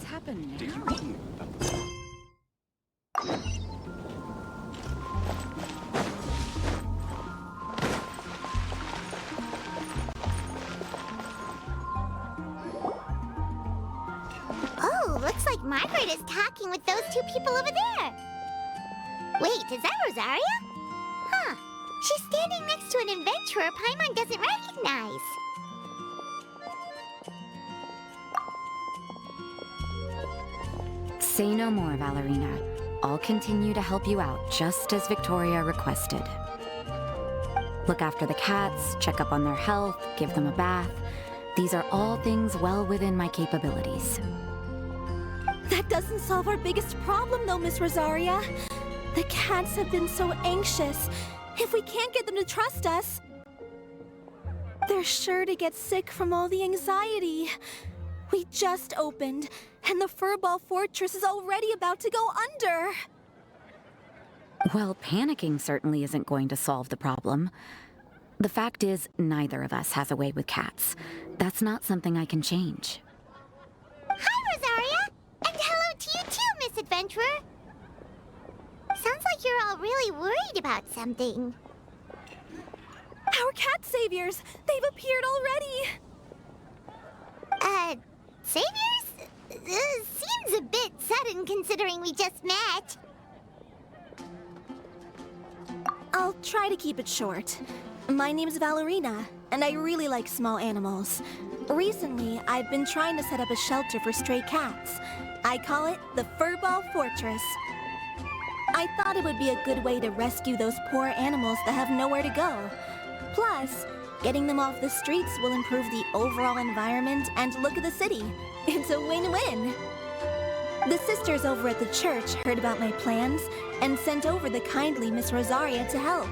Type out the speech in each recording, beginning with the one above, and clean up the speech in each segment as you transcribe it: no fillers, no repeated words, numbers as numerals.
What's happened Did you now? hear about the... Oh, looks like Margaret is talking with those two people over there. Wait, is that Rosaria? Huh. She's standing next to an adventurer Paimon doesn't recognize. Say no more, Valerina. I'll continue to help you out, just as Victoria requested. Look after the cats, check up on their health, give them a bath. These are all things well within my capabilities. That doesn't solve our biggest problem, though, Miss Rosaria. The cats have been so anxious. If we can't get them to trust us, they're sure to get sick from all the anxiety. We just opened, and the Furball Fortress is already about to go under. Well, panicking certainly isn't going to solve the problem. The fact is, neither of us has a way with cats. That's not something I can change. Hi, Rosaria! And hello to you too, Miss Adventurer! Sounds like you're all really worried about something. Our cat saviors! They've appeared already! Saviors? Seems a bit sudden considering we just met. I'll try to keep it short. My name's Valerina, and I really like small animals. Recently, I've been trying to set up a shelter for stray cats. I call it the Furball Fortress. I thought it would be a good way to rescue those poor animals that have nowhere to go. Plus, getting them off the streets will improve the overall environment and look of the city. It's a win-win. The sisters over at the church heard about my plans and sent over the kindly Miss Rosaria to help.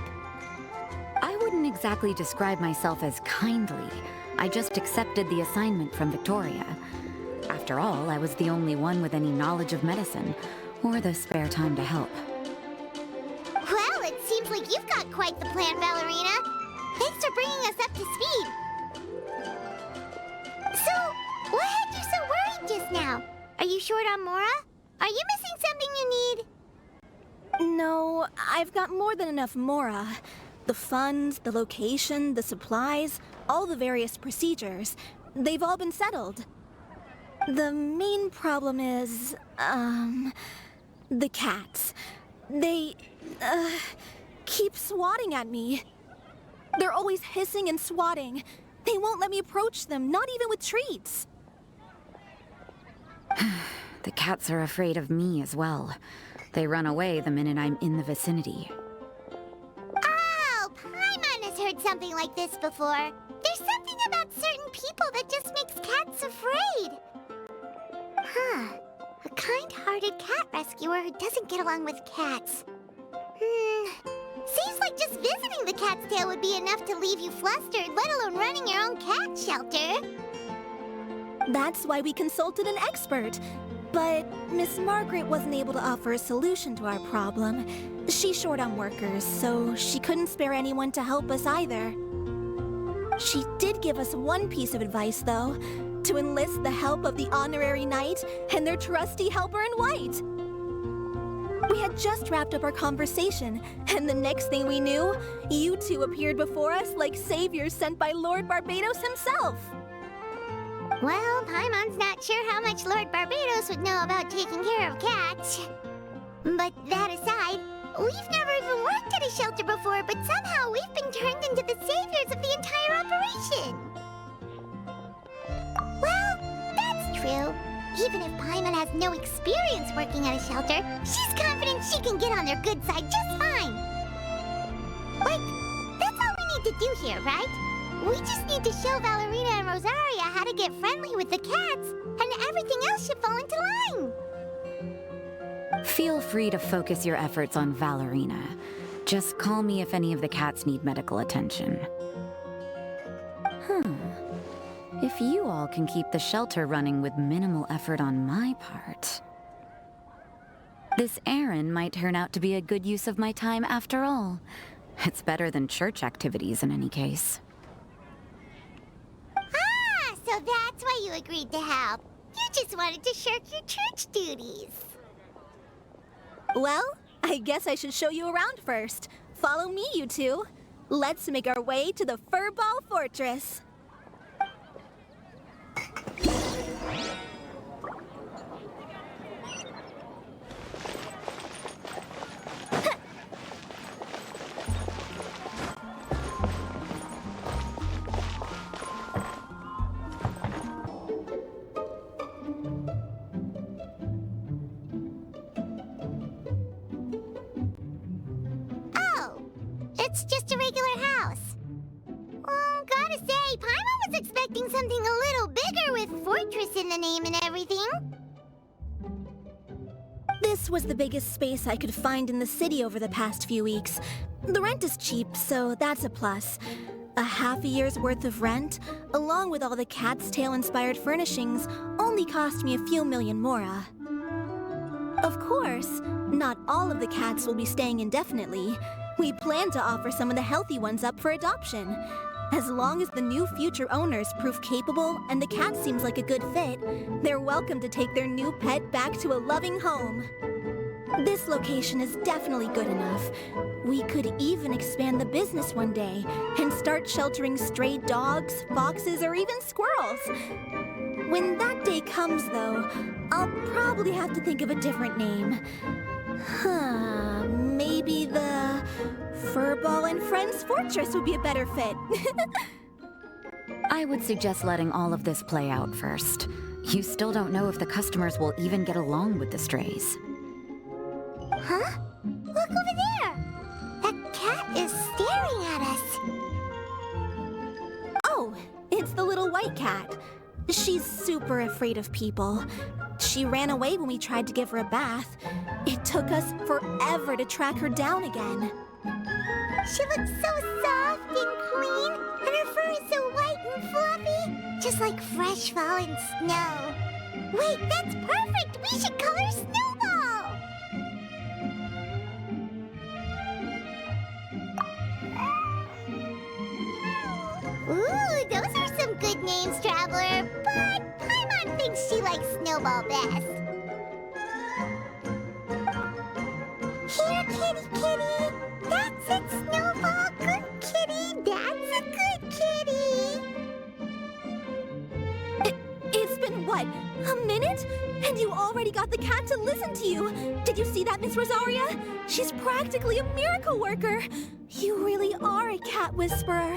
I wouldn't exactly describe myself as kindly. I just accepted the assignment from Victoria. After all, I was the only one with any knowledge of medicine, or the spare time to help. Well, it seems like you've got quite the plan, Valerina. Thanks for bringing us up to speed. So, what had you so worried just now? Are you short on Mora? Are you missing something you need? No, I've got more than enough Mora. The funds, the location, the supplies, all the various procedures. They've all been settled. The main problem is, the cats. They, keep swatting at me. They're always hissing and swatting. They won't let me approach them, not even with treats. The cats are afraid of me as well. They run away the minute I'm in the vicinity. Oh, Paimon has heard something like this before. There's something about certain people that just makes cats afraid. Huh. A kind-hearted cat rescuer who doesn't get along with cats. Seems like just visiting the cat's tail would be enough to leave you flustered, let alone running your own cat shelter. That's why we consulted an expert. But Miss Margaret wasn't able to offer a solution to our problem. She's short on workers, so she couldn't spare anyone to help us either. She did give us one piece of advice, though, to enlist the help of the honorary knight and their trusty helper in white. We had just wrapped up our conversation, and the next thing we knew, you two appeared before us like saviors sent by Lord Barbados himself. Well, Paimon's not sure how much Lord Barbados would know about taking care of cats. But that aside, we've never even worked at a shelter before, but somehow we've been turned into the saviors of the entire operation. Well, that's true. Even if Paimon has no experience working at a shelter, she's confident she can get on their good side just fine. Like, that's all we need to do here, right? We just need to show Valerina and Rosaria how to get friendly with the cats, and everything else should fall into line. Feel free to focus your efforts on Valerina. Just call me if any of the cats need medical attention. If you all can keep the shelter running with minimal effort on my part, this errand might turn out to be a good use of my time after all. It's better than church activities in any case. Ah, so that's why you agreed to help. You just wanted to shirk your church duties. Well, I guess I should show you around first. Follow me, you two. Let's make our way to the Furball Fortress. It's just a regular house. Gotta say, Paimon was expecting something a little bigger with fortress in the name and everything. This was the biggest space I could find in the city over the past few weeks. The rent is cheap, so that's a plus. A half a year's worth of rent, along with all the Cat's Tail-inspired furnishings, only cost me a few million mora. Of course, not all of the cats will be staying indefinitely. We plan to offer some of the healthy ones up for adoption. As long as the new future owners prove capable and the cat seems like a good fit, they're welcome to take their new pet back to a loving home. This location is definitely good enough. We could even expand the business one day and start sheltering stray dogs, foxes, or even squirrels. When that day comes, though, I'll probably have to think of a different name. Maybe the Furball and Friends Fortress would be a better fit. I would suggest letting all of this play out first. You still don't know if the customers will even get along with the strays. Huh? Look over there! That cat is staring at us. Oh, it's the little white cat. She's super afraid of people. She ran away when we tried to give her a bath. It took us forever to track her down again. She looks so soft and clean, and her fur is so white and fluffy, just like fresh fallen snow. Wait, that's perfect! We should call her Snowball! Ooh, those are some good names, Traveler, but Paimon thinks she likes Snowball best. Here, kitty, kitty! That's it, Snowball! Good kitty! That's a good kitty! It's been, what, a minute? And you already got the cat to listen to you! Did you see that, Miss Rosaria? She's practically a miracle worker! You really are a cat whisperer.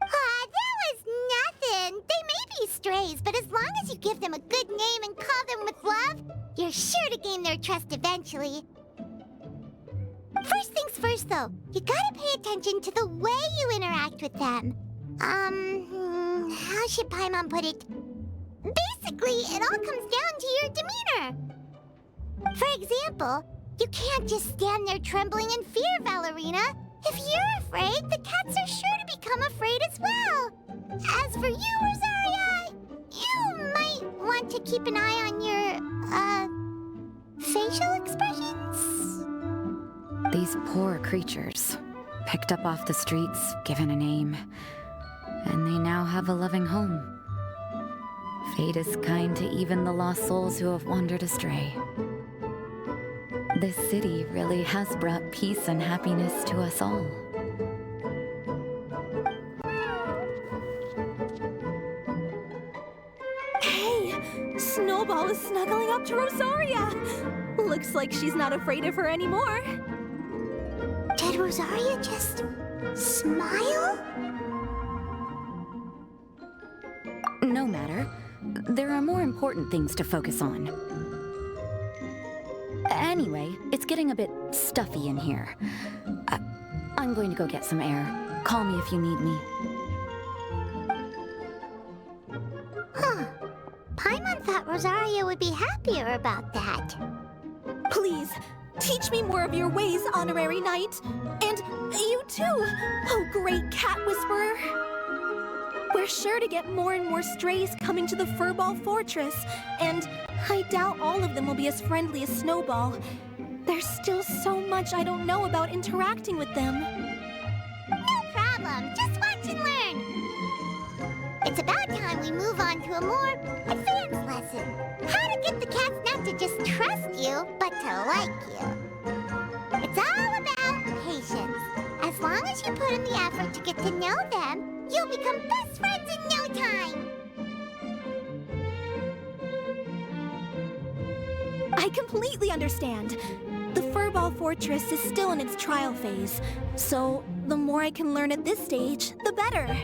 That was nothing! They may be strays, but as long as you give them a good name and call them with love, you're sure to gain their trust eventually. First things first, though, you gotta pay attention to the way you interact with them. How should Paimon put it? Basically, it all comes down to your demeanor. For example, you can't just stand there trembling in fear, Valerina. If you're afraid, the cats are sure to become afraid as well. As for you, Rosaria, you might want to keep an eye on your, facial expressions. These poor creatures, picked up off the streets, given a name, and they now have a loving home. Fate is kind to even the lost souls who have wandered astray. This city really has brought peace and happiness to us all. Hey, Snowball is snuggling up to Rosaria. Looks like she's not afraid of her anymore. Did Rosaria just smile? No matter. There are more important things to focus on. Anyway, it's getting a bit stuffy in here. I'm going to go get some air. Call me if you need me. Huh. Paimon thought Rosaria would be happier about that. Please, teach me more of your ways, Honorary Knight. And you too, oh great cat whisperer. We're sure to get more and more strays coming to the Furball Fortress, and I doubt all of them will be as friendly as Snowball. There's still so much I don't know about interacting with them. No problem. Just watch and learn. It's about time we we move on to a more advanced lesson. How to get the cats not to just trust you, but to like you. It's all about patience. As long as you put in the effort to get to know them, you'll become best friends in no time. I completely understand. The Furball Fortress is still in its trial phase, so the more I can learn at this stage, the better.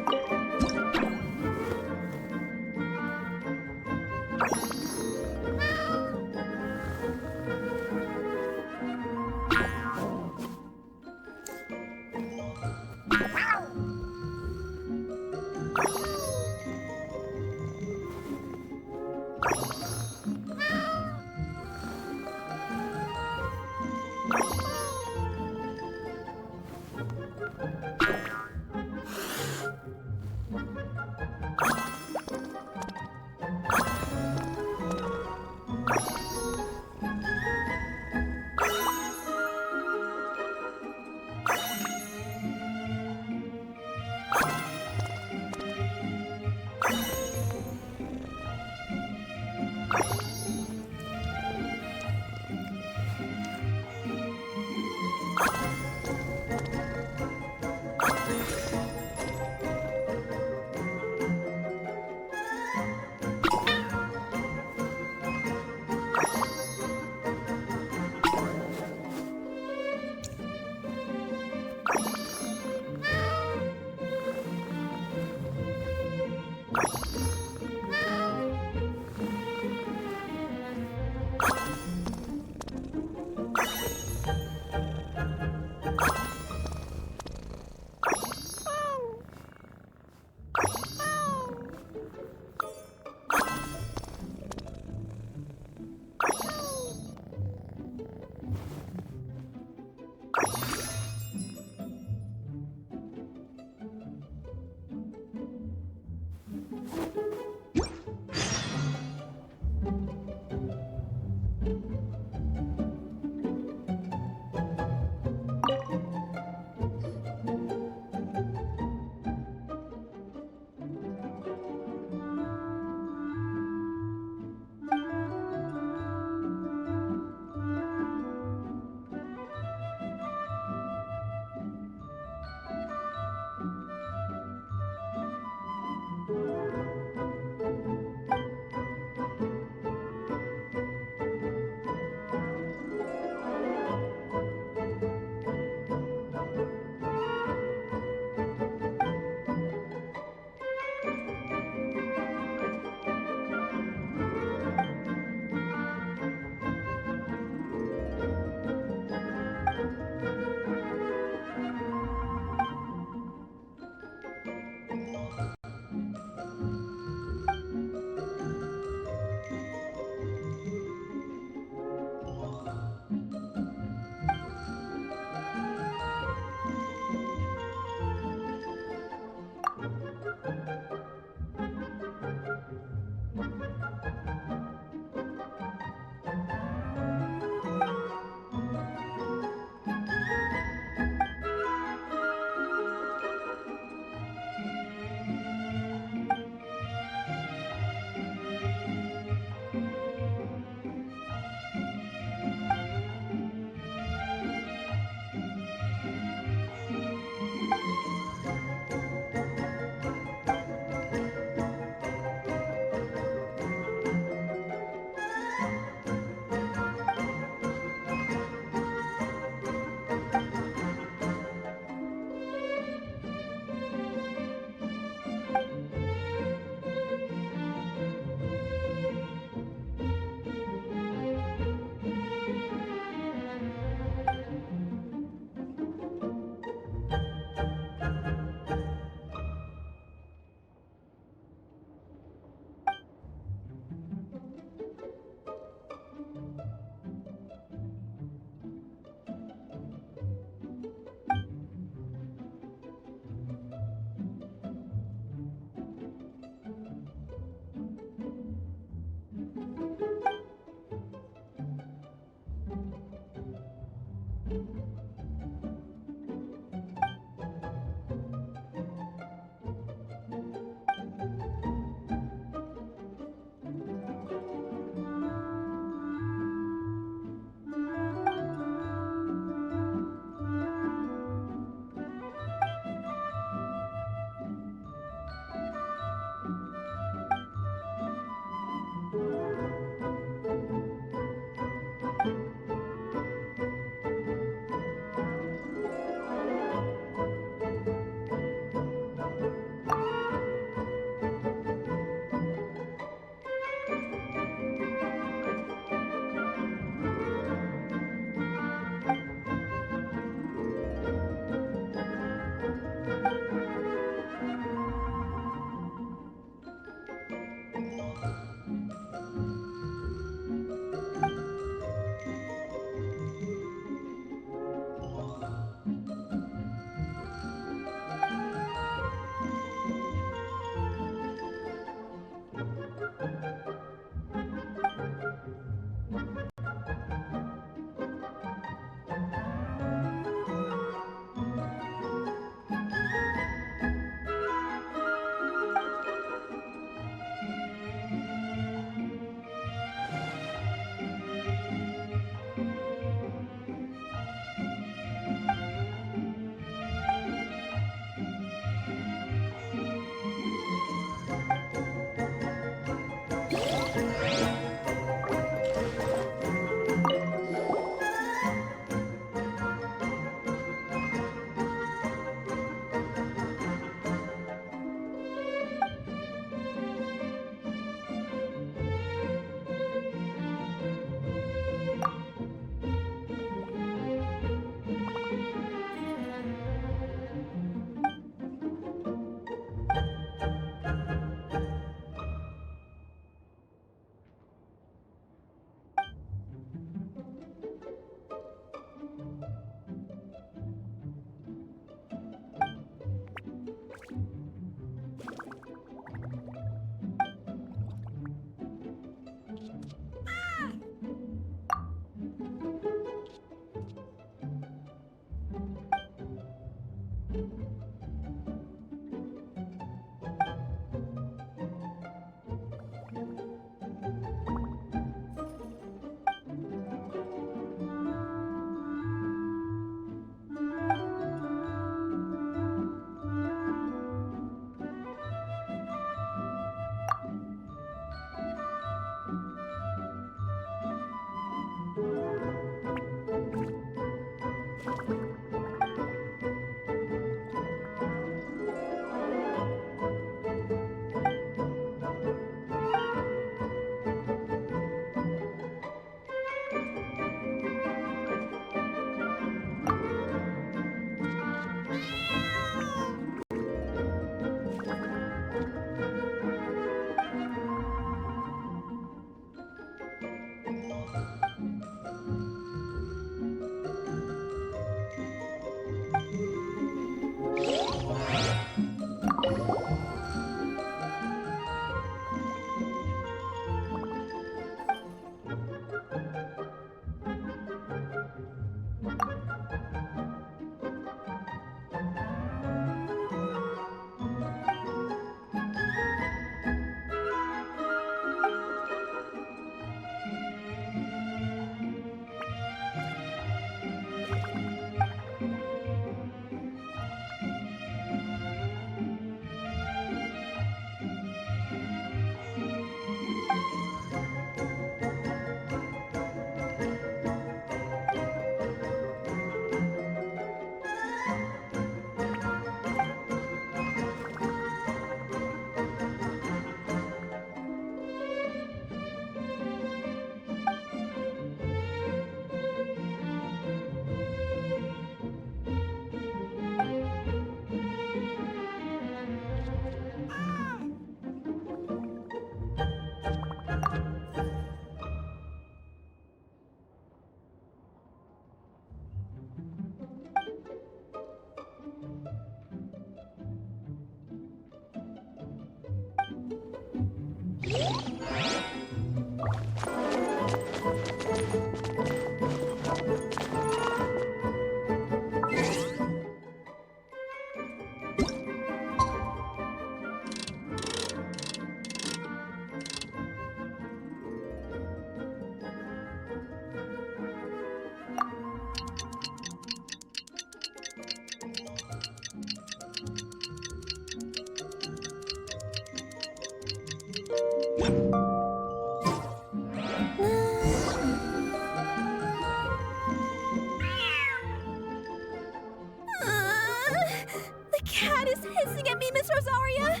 The cat is hissing at me, Miss Rosaria.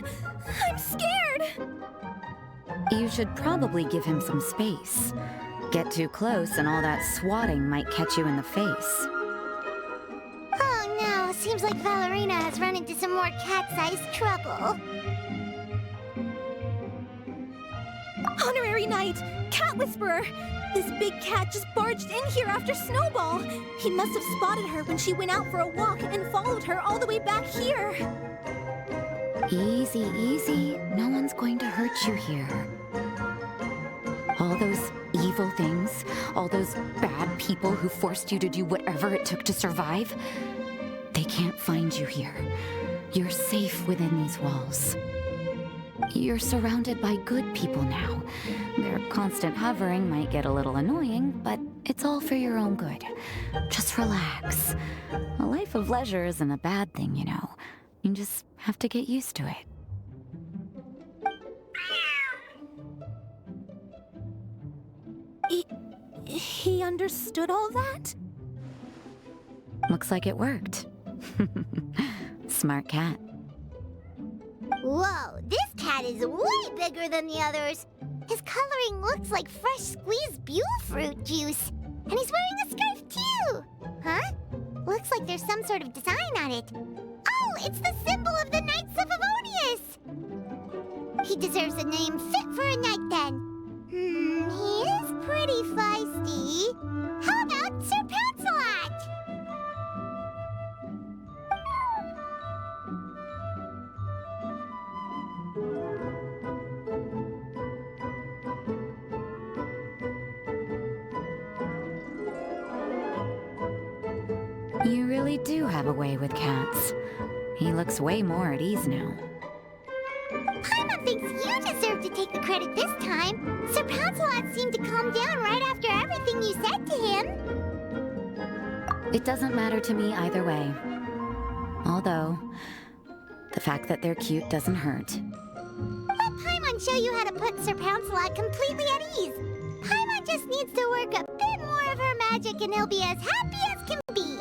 I'm scared. You should probably give him some space. Get too close and all that swatting might catch you in the face. Oh no, seems like Valerina has run into some more cat-sized trouble. Honorary Knight, Cat Whisperer. This big cat just barged in here after Snowball. He must have spotted her when she went out for a walk and followed her all the way back here. Easy, easy. No one's going to hurt you here. All those evil things, all those bad people who forced you to do whatever it took to survive, they can't find you here. You're safe within these walls. You're surrounded by good people now. Their constant hovering might get a little annoying, but it's all for your own good. Just relax. A life of leisure isn't a bad thing, you know. You just have to get used to it. He understood all that? Looks like it worked. Smart cat. Whoa, this cat is way bigger than the others. His coloring looks like fresh squeezed Buell fruit juice. And he's wearing a scarf too! Huh? Looks like there's some sort of design on it. Oh, it's the symbol of the Knights of Avonius! He deserves a name fit for a knight then. He is pretty feisty. How about Sir Pouncelot? You really do have a way with cats. He looks way more at ease now. Paimon thinks you deserve to take the credit this time. Sir Pouncelot seemed to calm down right after everything you said to him. It doesn't matter to me either way. Although, the fact that they're cute doesn't hurt. Let Paimon show you how to put Sir Pouncelot completely at ease. Paimon just needs to work a bit more of her magic and he'll be as happy as can be.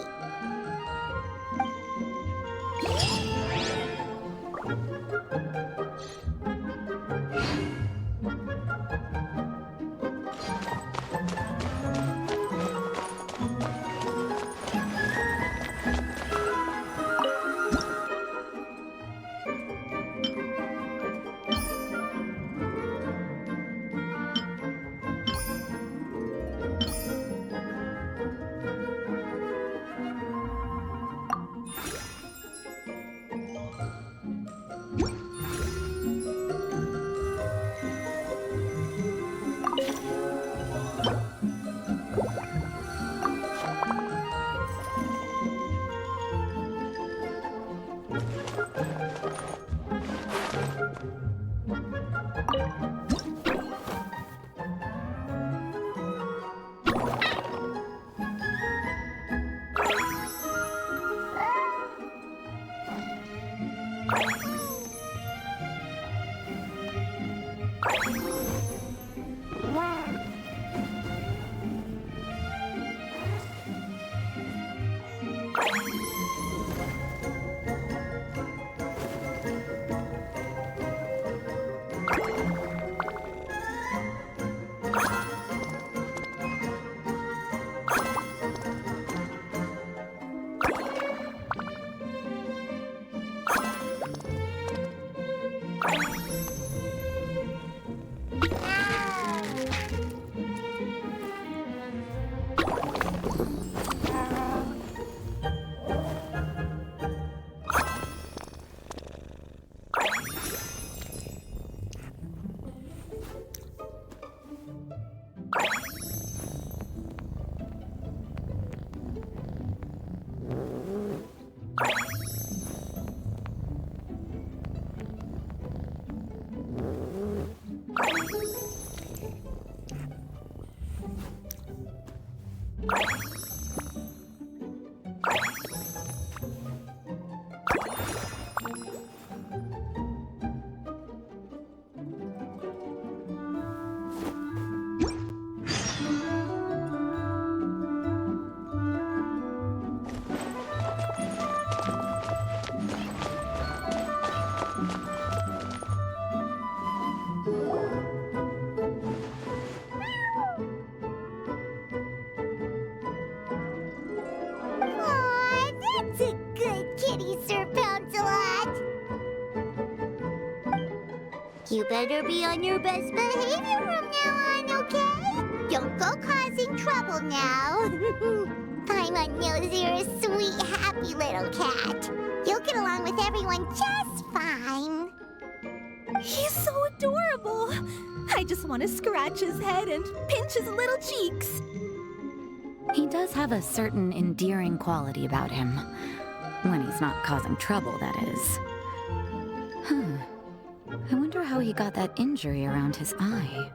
You better be on your best behavior from now on, okay? Don't go causing trouble now. Paimon knows you're a sweet, happy little cat. You'll get along with everyone just fine. He's so adorable. I just want to scratch his head and pinch his little cheeks. He does have a certain endearing quality about him. When he's not causing trouble, that is. I wonder how he got that injury around his eye.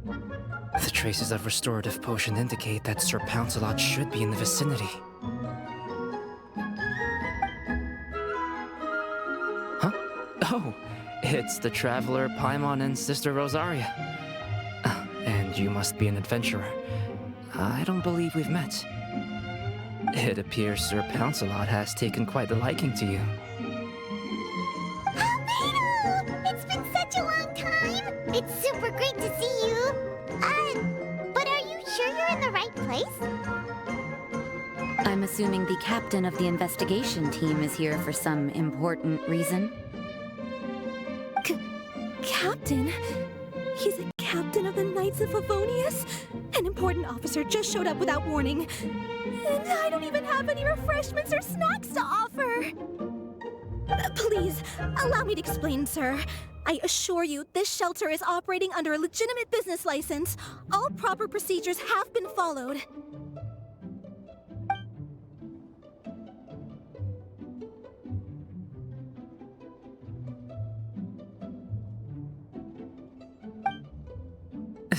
The traces of restorative potion indicate that Sir Pouncelot should be in the vicinity. Huh? Oh, it's the traveler Paimon and Sister Rosaria. And you must be an adventurer. I don't believe we've met. It appears Sir Pouncelot has taken quite a liking to you. Albedo! It's been such a long time! It's super great to see you! But are you sure you're in the right place? I'm assuming the captain of the investigation team is here for some important reason. Captain? He's a captain of the Knights of Favonius? An important officer just showed up without warning. And I don't even have any refreshments or snacks to offer. Please, allow me to explain, sir. I assure you, this shelter is operating under a legitimate business license. All proper procedures have been followed.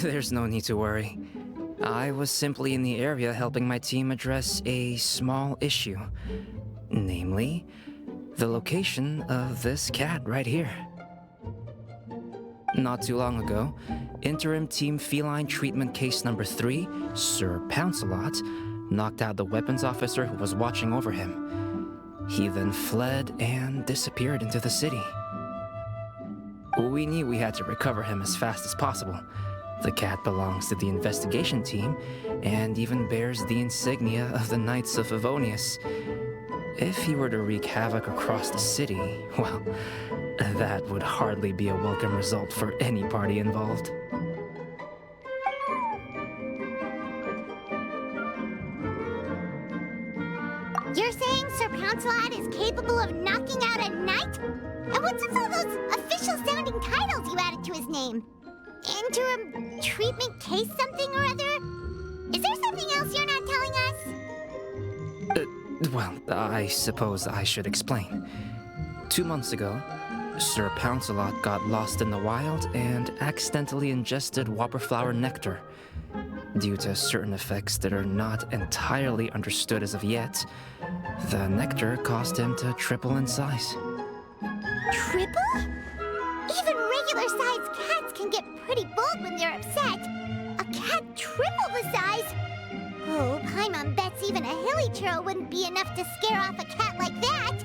There's no need to worry. I was simply in the area helping my team address a small issue. Namely, the location of this cat right here. Not too long ago, Interim Team Feline Treatment Case number 3, Sir Pouncelot, knocked out the weapons officer who was watching over him. He then fled and disappeared into the city. We knew we had to recover him as fast as possible. The cat belongs to the investigation team and even bears the insignia of the Knights of Favonius. If he were to wreak havoc across the city, well, that would hardly be a welcome result for any party involved. You're saying Sir Pouncelot is capable of knocking out a knight? And what's with all those official-sounding titles you added to his name? Interim treatment case something or other? Is there something else you're not telling us? Well, I suppose I should explain. 2 months ago, Sir Pouncelot got lost in the wild and accidentally ingested whopperflower nectar. Due to certain effects that are not entirely understood as of yet, the nectar caused him to triple in size. Triple? Even regular-sized cats can get pretty bold when they're upset. A cat triple the size? Oh, Paimon bets even a hilly churl wouldn't be enough to scare off a cat like that.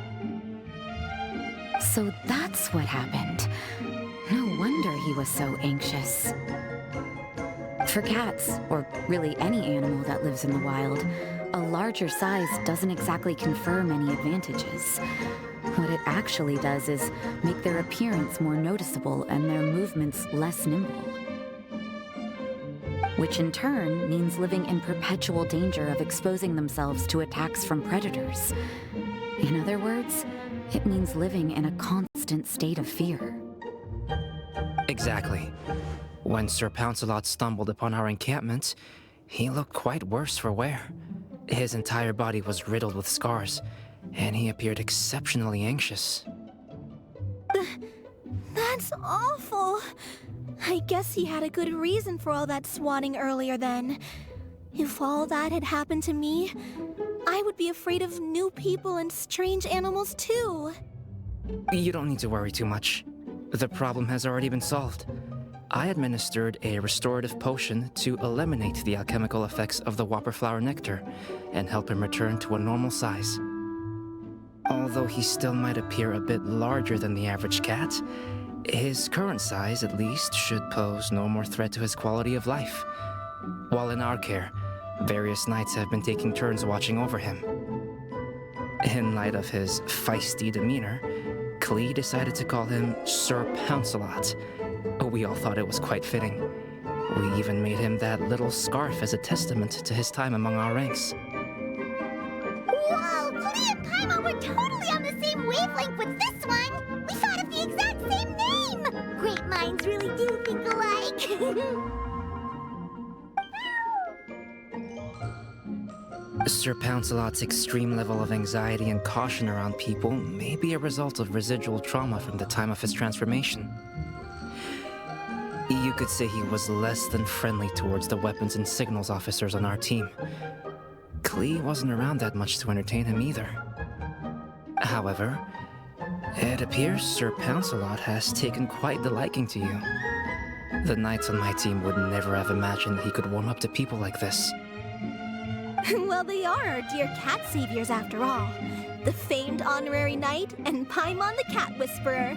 So that's what happened. No wonder he was so anxious. For cats, or really any animal that lives in the wild, a larger size doesn't exactly confer many advantages. What it actually does is make their appearance more noticeable and their movements less nimble. Which in turn means living in perpetual danger of exposing themselves to attacks from predators. In other words, it means living in a constant state of fear. Exactly. When Sir Pouncelot stumbled upon our encampment, he looked quite worse for wear. His entire body was riddled with scars, and he appeared exceptionally anxious. That's awful. I guess he had a good reason for all that swatting earlier then. If all that had happened to me, I would be afraid of new people and strange animals too. You don't need to worry too much. The problem has already been solved. I administered a restorative potion to eliminate the alchemical effects of the whopperflower nectar and help him return to a normal size. Although he still might appear a bit larger than the average cat, his current size at least should pose no more threat to his quality of life. While in our care, various knights have been taking turns watching over him. In light of his feisty demeanor, Klee decided to call him Sir Pouncelot. We all thought it was quite fitting. We even made him that little scarf as a testament to his time among our ranks. Whoa, Klee and Paimon were totally on the same wavelength with this one! We thought of the exact same name! Great minds really do think alike! Sir Pouncelot's extreme level of anxiety and caution around people may be a result of residual trauma from the time of his transformation. You could say he was less than friendly towards the weapons and signals officers on our team. Klee wasn't around that much to entertain him either. However, it appears Sir Pouncelot has taken quite the liking to you. The knights on my team would never have imagined he could warm up to people like this. Well, they are our dear cat saviors after all. The famed honorary knight and Paimon the cat whisperer.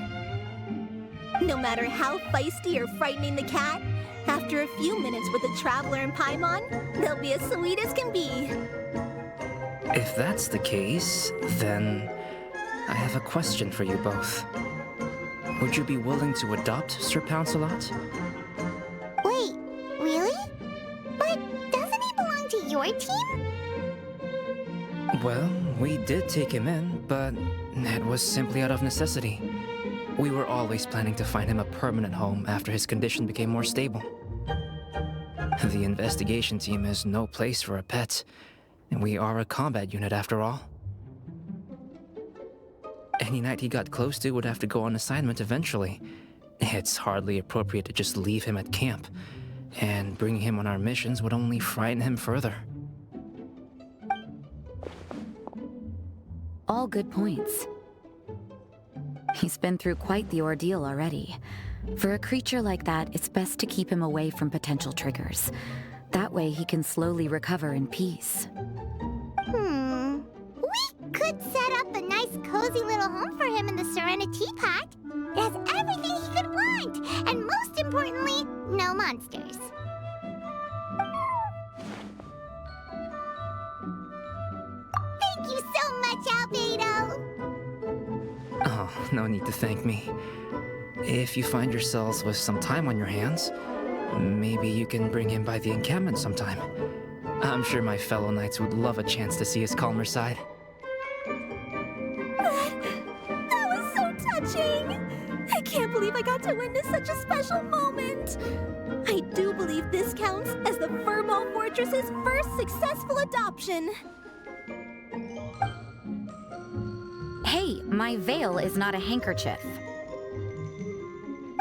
No matter how feisty or frightening the cat, after a few minutes with the traveler and Paimon, they'll be as sweet as can be. If that's the case, then I have a question for you both. Would you be willing to adopt Sir Pouncelot? Wait, really? But doesn't he belong to your team? Well, we did take him in, but it was simply out of necessity. We were always planning to find him a permanent home after his condition became more stable. The investigation team is no place for a pet, and we are a combat unit after all. Any knight he got close to would have to go on assignment eventually. It's hardly appropriate to just leave him at camp, and bringing him on our missions would only frighten him further. All good points. He's been through quite the ordeal already. For a creature like that, it's best to keep him away from potential triggers. That way he can slowly recover in peace. We could set up a nice cozy little home for him in the Serenity Pot. It has everything he could want, and most importantly, no monsters. Thank you so much, Albedo! Oh, no need to thank me. If you find yourselves with some time on your hands, maybe you can bring him by the encampment sometime. I'm sure my fellow knights would love a chance to see his calmer side. That was so touching! I can't believe I got to witness such a special moment! I do believe this counts as the Furmall Fortress's first successful adoption! Hey, my veil is not a handkerchief.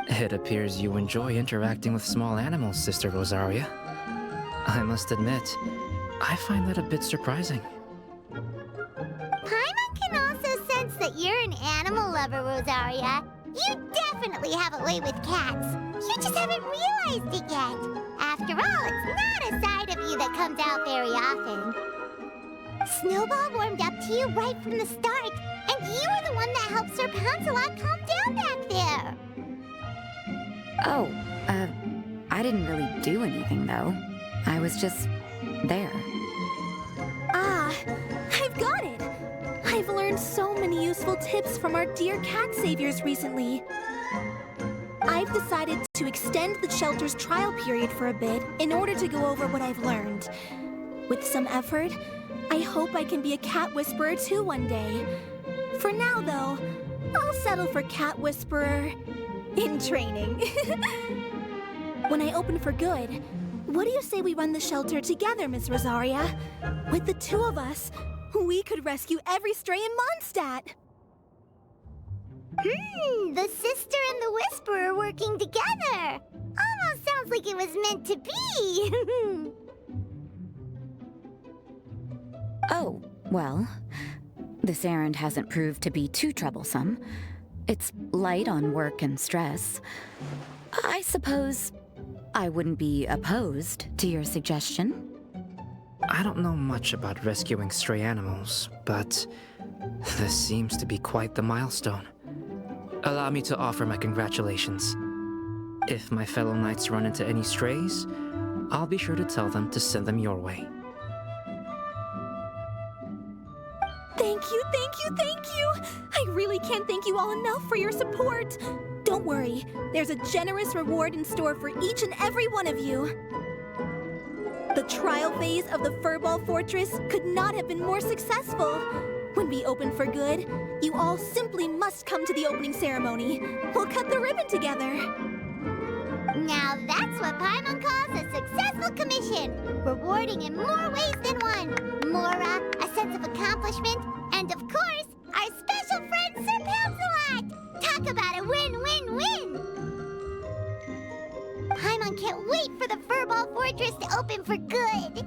It appears you enjoy interacting with small animals, Sister Rosaria. I must admit, I find that a bit surprising. Paimon can also sense that you're an animal lover, Rosaria. You definitely have a way with cats. You just haven't realized it yet. After all, it's not a side of you that comes out very often. Snowball warmed up to you right from the start, and you were the one that helped Sir Pouncelot calm down back there. Oh, I didn't really do anything though. I was just there. Ah, I've got it! I've learned so many useful tips from our dear cat saviors recently. I've decided to extend the shelter's trial period for a bit in order to go over what I've learned. With some effort, I hope I can be a cat whisperer too one day. For now, though, I'll settle for cat whisperer in training. When I open for good, what do you say we run the shelter together, Miss Rosaria? With the two of us, we could rescue every stray in Mondstadt. The sister and the whisperer working together. Almost sounds like it was meant to be. Oh, well, this errand hasn't proved to be too troublesome. It's light on work and stress. I suppose I wouldn't be opposed to your suggestion. I don't know much about rescuing stray animals, but this seems to be quite the milestone. Allow me to offer my congratulations. If my fellow knights run into any strays, I'll be sure to tell them to send them your way. Thank you, thank you, thank you! I really can't thank you all enough for your support. Don't worry, there's a generous reward in store for each and every one of you. The trial phase of the Furball Fortress could not have been more successful. When we open for good, you all simply must come to the opening ceremony. We'll cut the ribbon together. Now that's what Paimon calls a successful commission. Rewarding in more ways than one. Mora, a sense of accomplishment, and of course, our special friend Sir Pouncelot! Talk about a win-win-win! Paimon can't wait for the Furball Fortress to open for good!